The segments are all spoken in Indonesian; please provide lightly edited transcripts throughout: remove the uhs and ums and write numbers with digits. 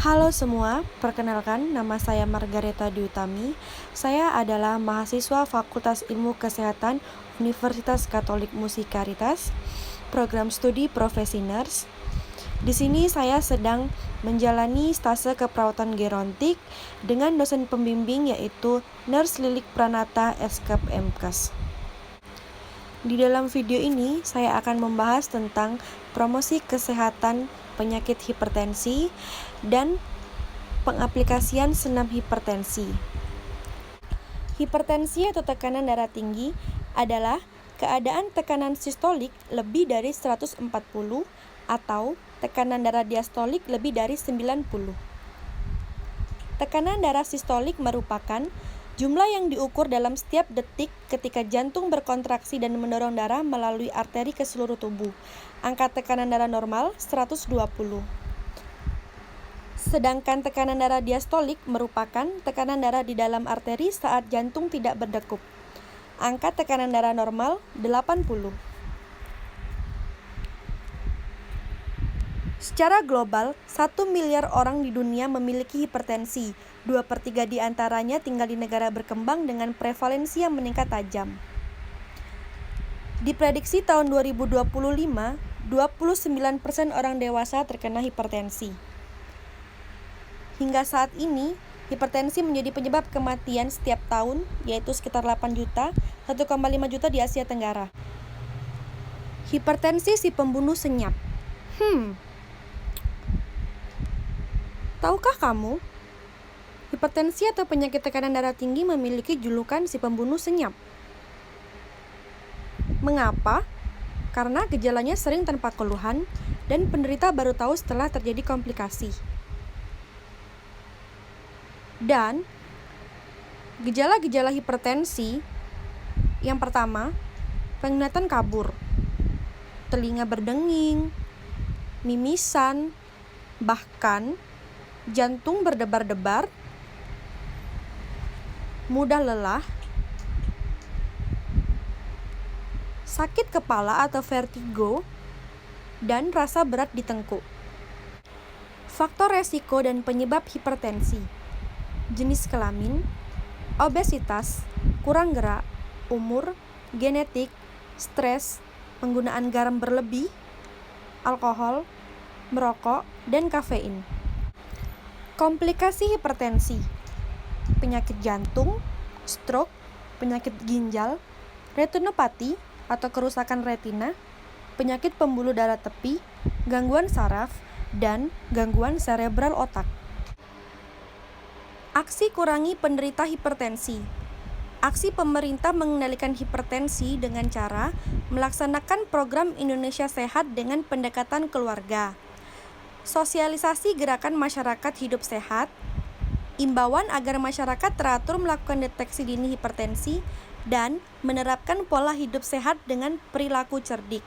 Halo semua, perkenalkan nama saya Margareta Diutami. Saya adalah mahasiswa Fakultas Ilmu Kesehatan Universitas Katolik Musikaritas, program studi profesi nurse. Di sini saya sedang menjalani stase keperawatan gerontik dengan dosen pembimbing yaitu Nurse Lilik Pranata Eskap MKes. Di dalam video ini saya akan membahas tentang promosi kesehatan penyakit hipertensi dan pengaplikasian senam hipertensi. Hipertensi atau tekanan darah tinggi adalah keadaan tekanan sistolik lebih dari 140 atau tekanan darah diastolik lebih dari 90. Tekanan darah sistolik merupakan jumlah yang diukur dalam setiap detik ketika jantung berkontraksi dan mendorong darah melalui arteri ke seluruh tubuh. Angka tekanan darah normal 120. Sedangkan tekanan darah diastolik merupakan tekanan darah di dalam arteri saat jantung tidak berdegup. Angka tekanan darah normal 80. Secara global, 1 miliar orang di dunia memiliki hipertensi. 2/3 di antaranya tinggal di negara berkembang dengan prevalensi yang meningkat tajam. Diprediksi tahun 2025, 29% orang dewasa terkena hipertensi. Hingga saat ini, hipertensi menjadi penyebab kematian setiap tahun, yaitu sekitar 8 juta, 1,5 juta di Asia Tenggara. Hipertensi si pembunuh senyap. Tahukah kamu, hipertensi atau penyakit tekanan darah tinggi memiliki julukan si pembunuh senyap? Mengapa? Karena gejalanya sering tanpa keluhan dan penderita baru tahu setelah terjadi komplikasi. Dan gejala-gejala hipertensi yang pertama, penglihatan kabur, telinga berdenging, mimisan, bahkan jantung berdebar-debar, mudah lelah, sakit kepala atau vertigo, dan rasa berat di tengkuk. Faktor resiko dan penyebab hipertensi: jenis kelamin, obesitas, kurang gerak, umur, genetik, stres, penggunaan garam berlebih, alkohol, merokok, dan kafein. Komplikasi hipertensi: penyakit jantung, stroke, penyakit ginjal, retinopati atau kerusakan retina, penyakit pembuluh darah tepi, gangguan saraf, dan gangguan serebral otak. Aksi kurangi penderita hipertensi. Aksi pemerintah mengendalikan hipertensi dengan cara melaksanakan program Indonesia Sehat dengan pendekatan keluarga, sosialisasi gerakan masyarakat hidup sehat, imbauan agar masyarakat teratur melakukan deteksi dini hipertensi, dan menerapkan pola hidup sehat dengan perilaku cerdik.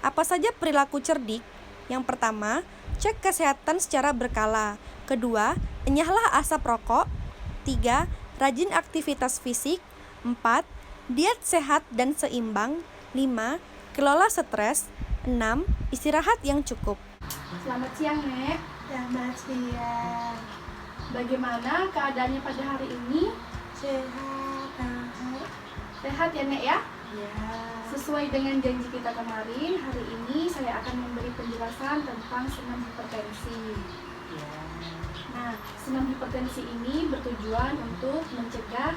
Apa saja perilaku cerdik? Yang pertama, cek kesehatan secara berkala. Kedua, enyahlah asap rokok. 3, rajin aktivitas fisik. 4, diet sehat dan seimbang. 5, kelola stres. 6, istirahat yang cukup. Selamat siang, Nek. Selamat siang. Bagaimana keadaannya pada hari ini? Sehat, Kak. Sehat ya, Nek ya? Ya. Sesuai dengan janji kita kemarin, hari ini saya akan memberi penjelasan tentang senam hipertensi. Ya. Nah, senam hipertensi ini bertujuan untuk mencegah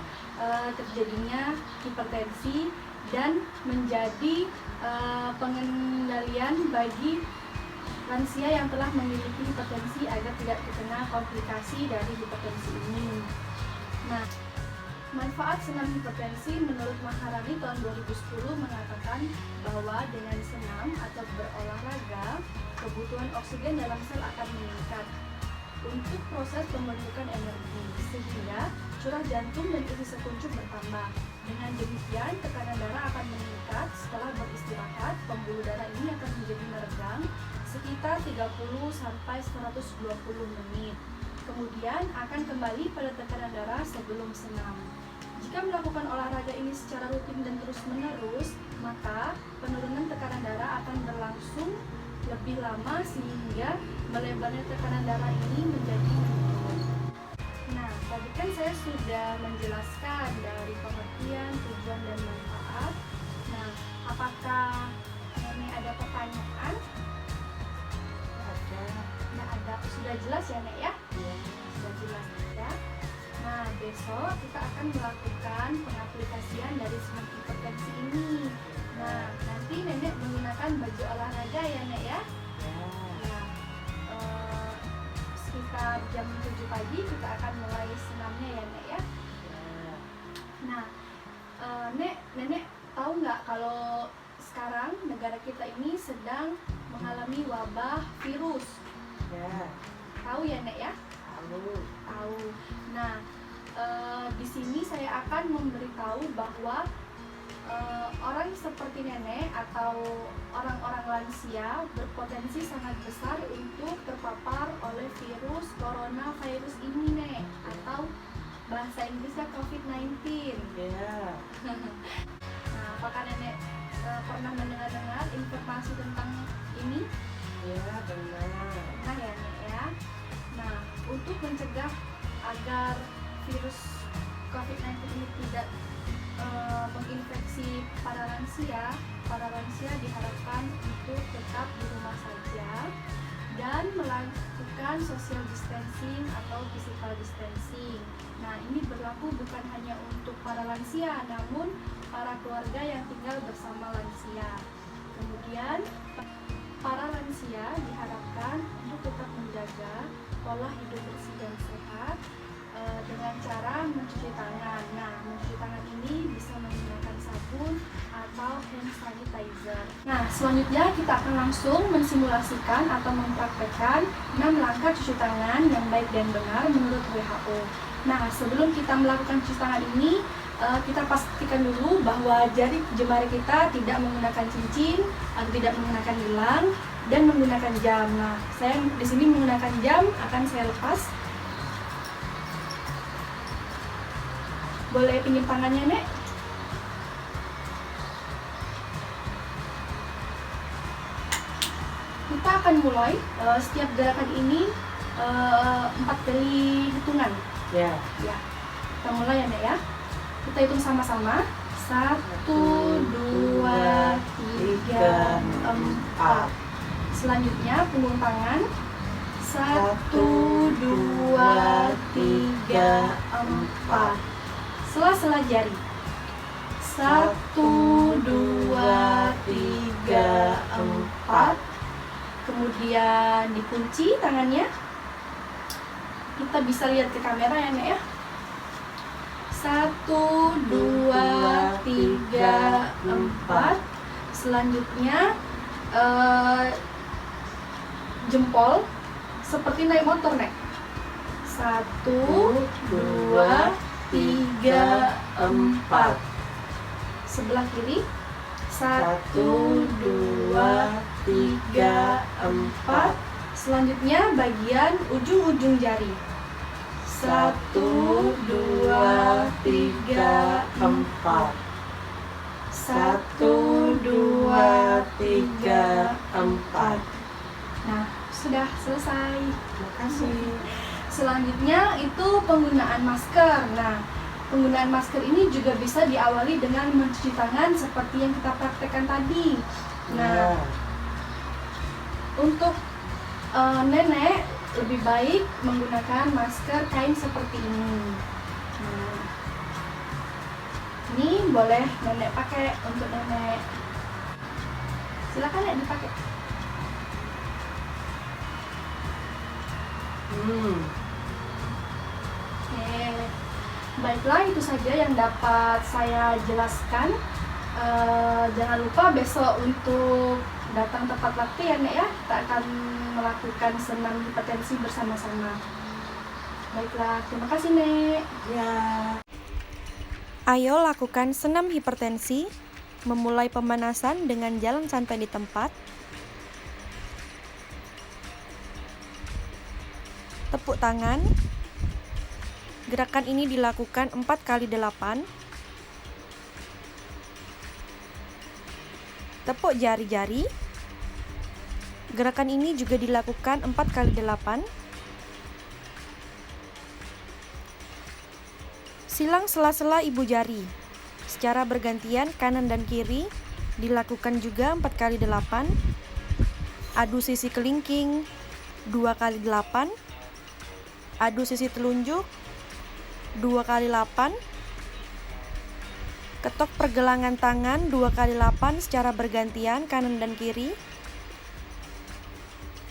terjadinya hipertensi dan menjadi pengendalian bagi lansia yang telah memiliki hipertensi agar tidak terkena komplikasi dari hipertensi ini. Nah, manfaat senam hipertensi menurut Maharani tahun 2010 mengatakan bahwa dengan senam atau berolahraga, kebutuhan oksigen dalam sel akan meningkat untuk proses pembentukan energi, sehingga curah jantung dan isi sekuncup bertambah. Dengan demikian, tekanan darah akan meningkat setelah beristirahat. Pembuluh darah ini akan menjadi meregang sekitar 30-120 menit. Kemudian akan kembali pada tekanan darah sebelum senam. Jika melakukan olahraga ini secara rutin dan terus-menerus, maka penurunan tekanan darah akan berlangsung lebih lama sehingga melebarnya tekanan darah ini menjadi sudah menjelaskan dari pengertian, tujuan, dan manfaat. Nah, apakah Nenek ada pertanyaan? Ada. Nah, ada. Sudah jelas ya, Nek ya? Ya. Sudah jelas ya. Nah, besok kita akan melakukan pengaplikasian dari senam hipertensi ini. Nah, nanti Nenek menggunakan baju olahraga ya, Nek ya? Ya. Nah, sekitar jam 7 pagi kita akan mulai senamnya ya, Nek ya? Ya. Nah, Nenek tahu nggak kalau sekarang negara kita ini sedang mengalami wabah virus? Ya. Tahu ya, Nek ya? Tahu. Tahu. Nah, di sini saya akan memberitahu bahwa orang seperti Nenek atau orang-orang lansia berpotensi sangat besar untuk terpapar oleh virus coronavirus ini, Nek, atau bahasa Inggrisnya COVID-19. Ya. Nah, apakah Nenek pernah mendengar informasi tentang ini? Ya, benar. Nah ya, Nek ya. Nah, untuk mencegah agar virus COVID-19 ini tidak menginfeksi para lansia diharapkan untuk tetap di rumah saja dan melakukan social distancing atau physical distancing. Nah, ini berlaku bukan hanya untuk para lansia, namun para keluarga yang tinggal bersama lansia. Kemudian, para lansia diharapkan untuk tetap menjaga pola hidup bersih dan sehat dengan cara mencuci tangan. Nah, mencuci tangan ini bisa menggunakan sabun atau hand sanitizer. Nah, selanjutnya kita akan langsung mensimulasikan atau mempraktekkan 6 langkah cuci tangan yang baik dan benar menurut WHO. Nah, sebelum kita melakukan cuci tangan ini, kita pastikan dulu bahwa jari jemari kita tidak menggunakan cincin atau tidak menggunakan gelang dan menggunakan jam. Nah, saya di sini menggunakan jam, akan saya lepas. Boleh pinjam tangannya, Nek? Kita akan mulai setiap gerakan ini 4 kali hitungan. Ya. Ya, kita mulai ya, Nek ya. Kita hitung sama-sama. 1, 2, 3, 4. Selanjutnya punggung tangan. 1, 2, 3, 4. Sela-sela jari. 1, 2, 3, 4. Kemudian dikunci tangannya. Kita bisa lihat ke kamera ya, Nek ya. 1, 2, 3, 4. Selanjutnya jempol seperti naik motor, Nek. 1, 2, 3, 4. Sebelah kiri. 1, 2, 3, 4. Selanjutnya bagian ujung-ujung jari. 1, 2, 3, 4. 1, 2, 3, 4. Nah, sudah selesai. Terima kasih. Selanjutnya itu penggunaan masker. Nah, penggunaan masker ini juga bisa diawali dengan mencuci tangan seperti yang kita praktekkan tadi. Nah, untuk Nenek lebih baik menggunakan masker kain seperti ini. Nah, ini boleh Nenek pakai untuk Nenek. Silakan Nek dipakai. Oke, baiklah itu saja yang dapat saya jelaskan. Jangan lupa besok untuk datang tepat waktu ya, Nek ya. Kita akan melakukan senam hipertensi bersama-sama. Baiklah, terima kasih, Nek. Ya. Ayo lakukan senam hipertensi, memulai pemanasan dengan jalan santai di tempat, tepuk tangan. Gerakan ini dilakukan 4 kali 8. Tepuk jari-jari. Gerakan ini juga dilakukan 4 kali 8. Silang sela-sela ibu jari secara bergantian kanan dan kiri, dilakukan juga 4 kali 8. Adu sisi kelingking 2 kali 8. Adu sisi telunjuk 2 kali 8. Ketok pergelangan tangan 2 kali 8 secara bergantian kanan dan kiri.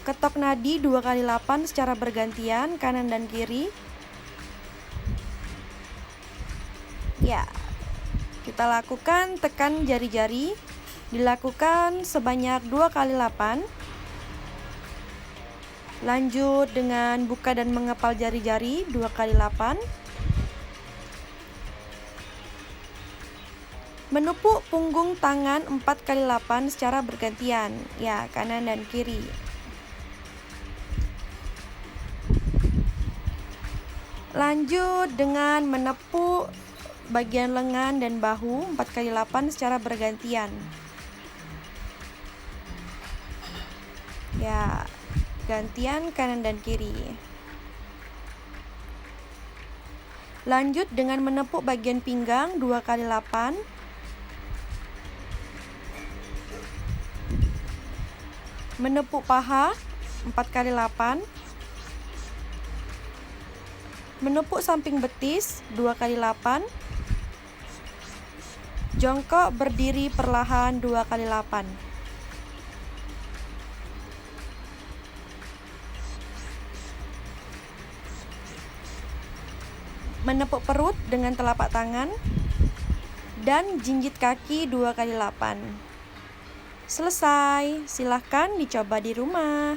Ketok nadi 2 kali 8 secara bergantian kanan dan kiri. Ya, kita lakukan tekan jari-jari, dilakukan sebanyak 2 kali 8. Lanjut dengan buka dan mengepal jari-jari 2 kali 8. Menepuk punggung tangan 4 kali 8 secara bergantian, ya, kanan dan kiri. Lanjut dengan menepuk bagian lengan dan bahu 4 kali 8 secara bergantian. Ya, gantian kanan dan kiri. Lanjut dengan menepuk bagian pinggang 2 kali 8. Menepuk paha 4 kali 8. Menepuk samping betis 2 kali 8. Jongkok berdiri perlahan 2 kali 8. Menepuk perut dengan telapak tangan dan jinjit kaki 2 kali 8. Selesai, silahkan dicoba di rumah.